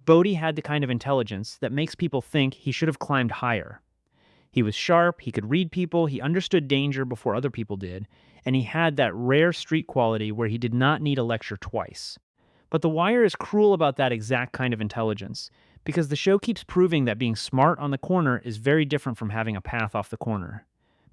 Bodie had the kind of intelligence that makes people think he should have climbed higher. He was sharp, he could read people, he understood danger before other people did, and he had that rare street quality where he did not need a lecture twice. But The Wire is cruel about that exact kind of intelligence, because the show keeps proving that being smart on the corner is very different from having a path off the corner.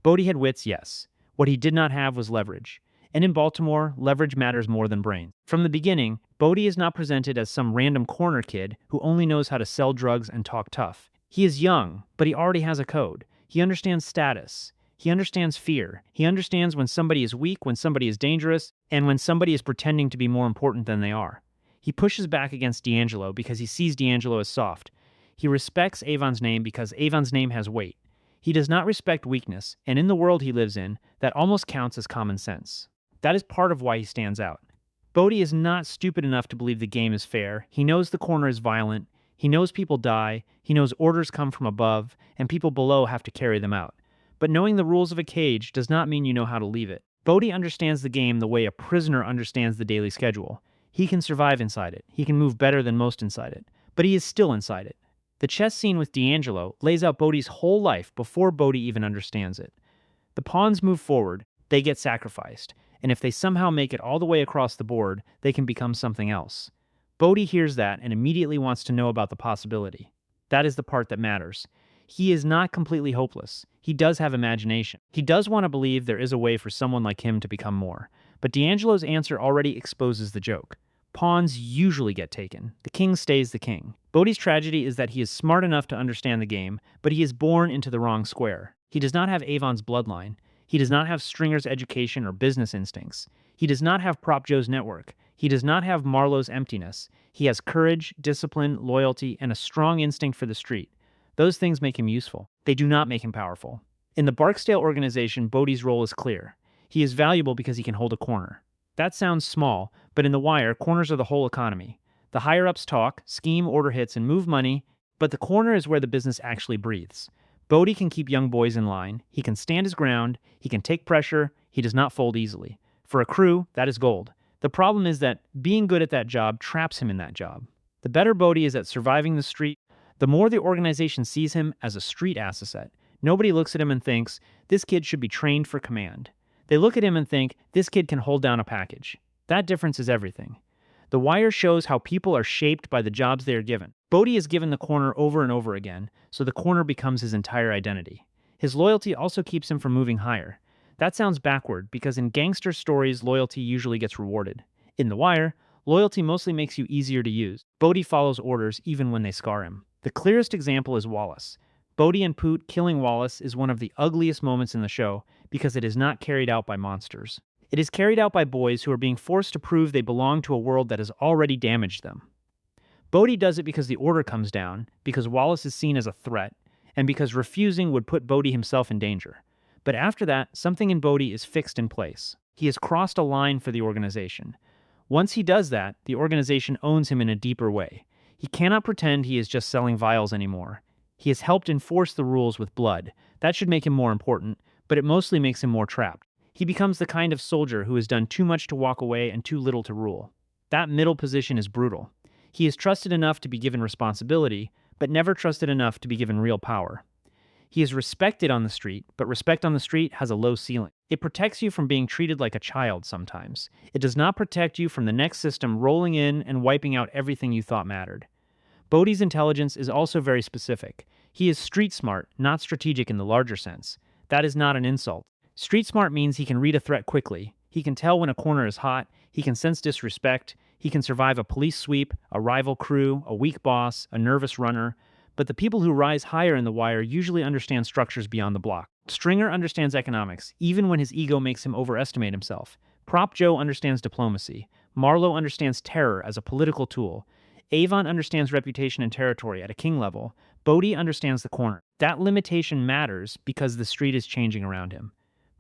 Bodie had wits, yes. What he did not have was leverage. And in Baltimore, leverage matters more than brains. From the beginning, Bodie is not presented as some random corner kid who only knows how to sell drugs and talk tough. He is young, but he already has a code. He understands status. He understands fear. He understands when somebody is weak, when somebody is dangerous, and when somebody is pretending to be more important than they are. He pushes back against D'Angelo because he sees D'Angelo as soft. He respects Avon's name because Avon's name has weight. He does not respect weakness, and in the world he lives in, that almost counts as common sense. That is part of why he stands out. Bodie is not stupid enough to believe the game is fair. He knows the corner is violent. He knows people die. He knows orders come from above, and people below have to carry them out. But knowing the rules of a cage does not mean you know how to leave it. Bodie understands the game the way a prisoner understands the daily schedule. He can survive inside it. He can move better than most inside it. But he is still inside it. The chess scene with D'Angelo lays out Bodie's whole life before Bodie even understands it. The pawns move forward, they get sacrificed, and if they somehow make it all the way across the board, they can become something else. Bodie hears that and immediately wants to know about the possibility. That is the part that matters. He is not completely hopeless. He does have imagination. He does want to believe there is a way for someone like him to become more. But D'Angelo's answer already exposes the joke. Pawns usually get taken. The king stays the king. Bodie's tragedy is that he is smart enough to understand the game, but he is born into the wrong square. He does not have Avon's bloodline. He does not have Stringer's education or business instincts. He does not have Prop Joe's network. He does not have Marlowe's emptiness. He has courage, discipline, loyalty, and a strong instinct for the street. Those things make him useful. They do not make him powerful. In the Barksdale organization, Bodie's role is clear. He is valuable because he can hold a corner. That sounds small, but in The Wire, corners are the whole economy. The higher-ups talk, scheme order hits, and move money, but the corner is where the business actually breathes. Bodie can keep young boys in line. He can stand his ground. He can take pressure. He does not fold easily. For a crew, that is gold. The problem is that being good at that job traps him in that job. The better Bodie is at surviving the street, the more the organization sees him as a street asset. Nobody looks at him and thinks, this kid should be trained for command. They look at him and think, this kid can hold down a package. That difference is everything. The Wire shows how people are shaped by the jobs they are given. Bodie is given the corner over and over again, so the corner becomes his entire identity. His loyalty also keeps him from moving higher. That sounds backward, because in gangster stories, loyalty usually gets rewarded. In The Wire, loyalty mostly makes you easier to use. Bodie follows orders even when they scar him. The clearest example is Wallace. Bodie and Poot killing Wallace is one of the ugliest moments in the show because it is not carried out by monsters. It is carried out by boys who are being forced to prove they belong to a world that has already damaged them. Bodie does it because the order comes down, because Wallace is seen as a threat, and because refusing would put Bodie himself in danger. But after that, something in Bodie is fixed in place. He has crossed a line for the organization. Once he does that, the organization owns him in a deeper way. He cannot pretend he is just selling vials anymore. He has helped enforce the rules with blood. That should make him more important, but it mostly makes him more trapped. He becomes the kind of soldier who has done too much to walk away and too little to rule. That middle position is brutal. He is trusted enough to be given responsibility, but never trusted enough to be given real power. He is respected on the street, but respect on the street has a low ceiling. It protects you from being treated like a child sometimes. It does not protect you from the next system rolling in and wiping out everything you thought mattered. Bodie's intelligence is also very specific. He is street smart, not strategic in the larger sense. That is not an insult. Street smart means he can read a threat quickly. He can tell when a corner is hot. He can sense disrespect. He can survive a police sweep, a rival crew, a weak boss, a nervous runner. But the people who rise higher in The Wire usually understand structures beyond the block. Stringer understands economics, even when his ego makes him overestimate himself. Prop Joe understands diplomacy. Marlowe understands terror as a political tool. Avon understands reputation and territory at a king level. Bodie understands the corner. That limitation matters because the street is changing around him.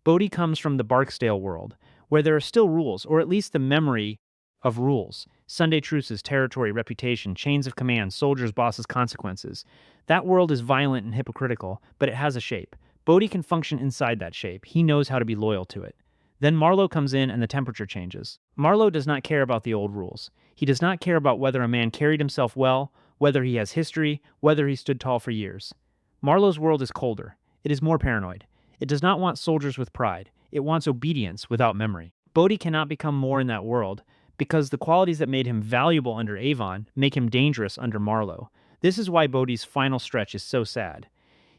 Bodie comes from the Barksdale world, where there are still rules, or at least the memory of rules. Sunday truces, territory, reputation, chains of command, soldiers, bosses, consequences. That world is violent and hypocritical, but it has a shape. Bodie can function inside that shape. He knows how to be loyal to it. Then Marlowe comes in and the temperature changes. Marlowe does not care about the old rules. He does not care about whether a man carried himself well whether he has history, whether he stood tall for years. Marlowe's world is colder. It is more paranoid. It does not want soldiers with pride. It wants obedience without memory. Bodhi cannot become more in that world because the qualities that made him valuable under Avon make him dangerous under Marlowe. This is why Bodhi's final stretch is so sad.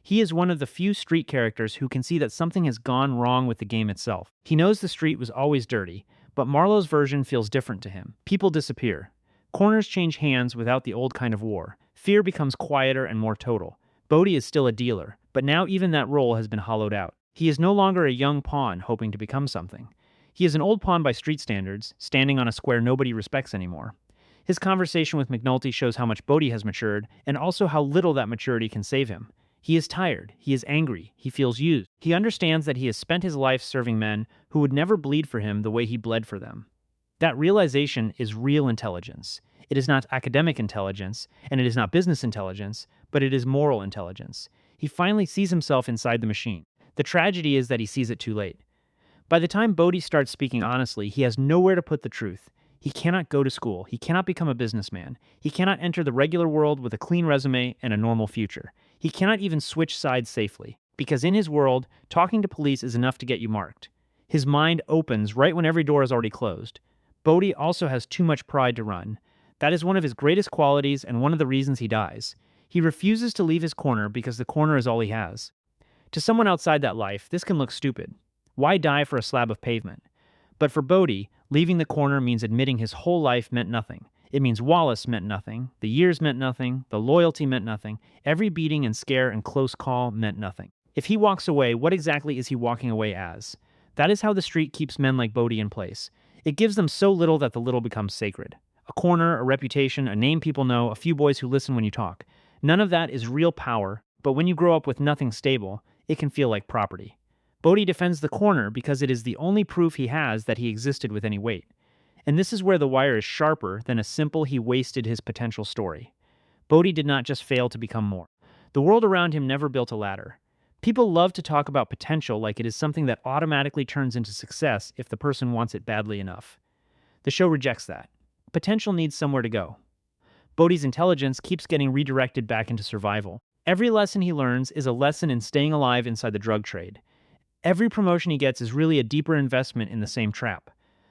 He is one of the few street characters who can see that something has gone wrong with the game itself. He knows the street was always dirty, but Marlowe's version feels different to him. People disappear. Corners change hands without the old kind of war. Fear becomes quieter and more total. Bodhi is still a dealer, but now even that role has been hollowed out. He is no longer a young pawn hoping to become something. He is an old pawn by street standards, standing on a square nobody respects anymore. His conversation with McNulty shows how much Bodhi has matured, and also how little that maturity can save him. He is tired, he is angry, he feels used. He understands that he has spent his life serving men who would never bleed for him the way he bled for them. That realization is real intelligence. It is not academic intelligence, and it is not business intelligence, but it is moral intelligence. He finally sees himself inside the machine. The tragedy is that he sees it too late. By the time Bodhi starts speaking honestly, he has nowhere to put the truth. He cannot go to school. He cannot become a businessman. He cannot enter the regular world with a clean resume and a normal future. He cannot even switch sides safely, because in his world, talking to police is enough to get you marked. His mind opens right when every door is already closed. Bodhi also has too much pride to run. That is one of his greatest qualities and one of the reasons he dies. He refuses to leave his corner because the corner is all he has. To someone outside that life, this can look stupid. Why die for a slab of pavement? But for Bodhi, leaving the corner means admitting his whole life meant nothing. It means Wallace meant nothing, the years meant nothing, the loyalty meant nothing, every beating and scare and close call meant nothing. If he walks away, what exactly is he walking away as? That is how the street keeps men like Bodhi in place. It gives them so little that the little becomes sacred. A corner, a reputation, a name people know, a few boys who listen when you talk. None of that is real power, but when you grow up with nothing stable, it can feel like property. Bodhi defends the corner because it is the only proof he has that he existed with any weight. And this is where the wire is sharper than a simple he wasted his potential story. Bodhi did not just fail to become more. The world around him never built a ladder. People love to talk about potential like it is something that automatically turns into success if the person wants it badly enough. The show rejects that. Potential needs somewhere to go. Bodhi's intelligence keeps getting redirected back into survival. Every lesson he learns is a lesson in staying alive inside the drug trade. Every promotion he gets is really a deeper investment in the same trap.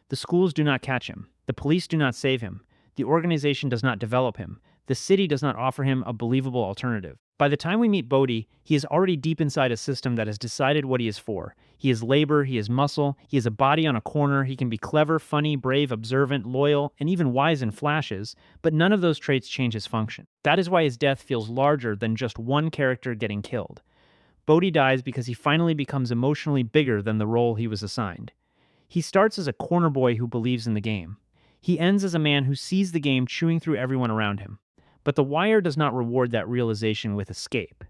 The schools do not catch him. The police do not save him. The organization does not develop him. The city does not offer him a believable alternative. By the time we meet Bodhi, he is already deep inside a system that has decided what he is for. He is labor, he is muscle, he is a body on a corner, he can be clever, funny, brave, observant, loyal, and even wise in flashes, but none of those traits change his function. That is why his death feels larger than just one character getting killed. Bodhi dies because he finally becomes emotionally bigger than the role he was assigned. He starts as a corner boy who believes in the game. He ends as a man who sees the game chewing through everyone around him. But The Wire does not reward that realization with escape.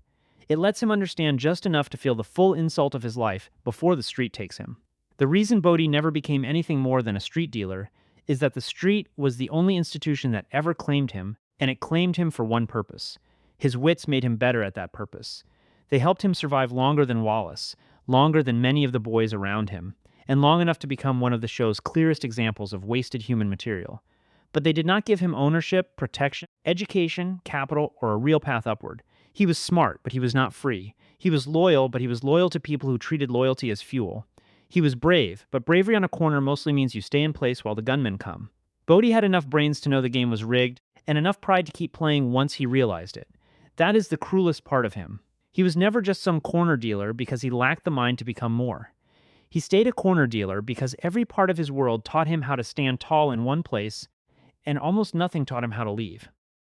It lets him understand just enough to feel the full insult of his life before the street takes him. The reason Bodhi never became anything more than a street dealer is that the street was the only institution that ever claimed him, and it claimed him for one purpose. His wits made him better at that purpose. They helped him survive longer than Wallace, longer than many of the boys around him, and long enough to become one of the show's clearest examples of wasted human material. But they did not give him ownership, protection, education, capital, or a real path upward. He was smart, but he was not free. He was loyal, but he was loyal to people who treated loyalty as fuel. He was brave, but bravery on a corner mostly means you stay in place while the gunmen come. Bodhi had enough brains to know the game was rigged, and enough pride to keep playing once he realized it. That is the cruelest part of him. He was never just some corner dealer because he lacked the mind to become more. He stayed a corner dealer because every part of his world taught him how to stand tall in one place, and almost nothing taught him how to leave.